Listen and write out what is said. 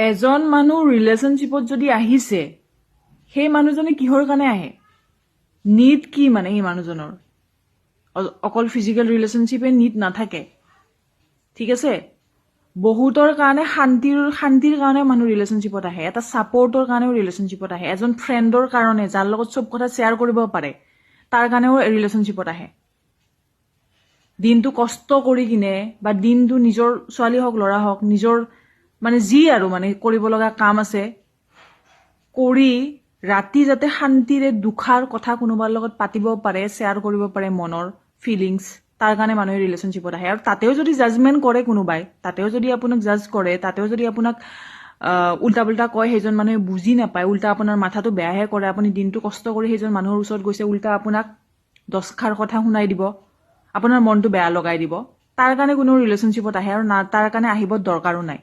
এজন মানুহ ৰিলেশ্যনশ্বিপত যদি আহিছে সেই মানুহজনে কিহৰ কাৰণে আহে নিড কি মানে সেই মানুহজনৰ অকল ফিজিকেল ৰিলেশ্যনশ্বিপে নিড নাথাকে ঠিক আছে বহুতৰ কাৰণে শান্তিৰ কাৰণে মানুহ ৰিলেশ্যনশ্বিপত আহে এটা ছাপৰ্টৰ কাৰণেও ৰিলেশ্যনশ্বিপত আহে এজন ফ্ৰেণ্ডৰ কাৰণে যাৰ লগত চব কথা শ্বেয়াৰ কৰিব পাৰে তাৰ কাৰণেও ৰিলেশ্যনশ্বিপত আহে দিনটো কষ্ট কৰি কিনে বা দিনটো নিজৰ ছোৱালী হওক ল'ৰা হওক নিজৰ মানে যি আৰু মানে কৰিব লগা কাম আছে কৰি ৰাতি যাতে শান্তিৰে দুখাৰ কথা কোনোবাৰ লগত পাতিব পাৰে শ্বেয়াৰ কৰিব পাৰে মনৰ ফিলিংছ তাৰ কাৰণে মানুহে ৰিলেশ্যনশ্বিপত আহে আৰু তাতেও যদি জাজমেণ্ট কৰে কোনোবাই তাতেও যদি আপোনাক জাজ কৰে তাতেও যদি আপোনাক উল্টা পুল্টা কয় সেইজন মানুহে বুজি নাপায় উল্টা আপোনাৰ মাথাটো বেয়াহে কৰে আপুনি দিনটো কষ্ট কৰি সেইজন মানুহৰ ওচৰত গৈছে উল্টা আপোনাক 10 কথা শুনাই দিব আপোনাৰ মনটো বেয়া লগাই দিব তাৰ কাৰণে কোনো ৰিলেশ্যনশ্বিপত আহে আৰু তাৰ কাৰণে আহিব দৰকাৰো নাই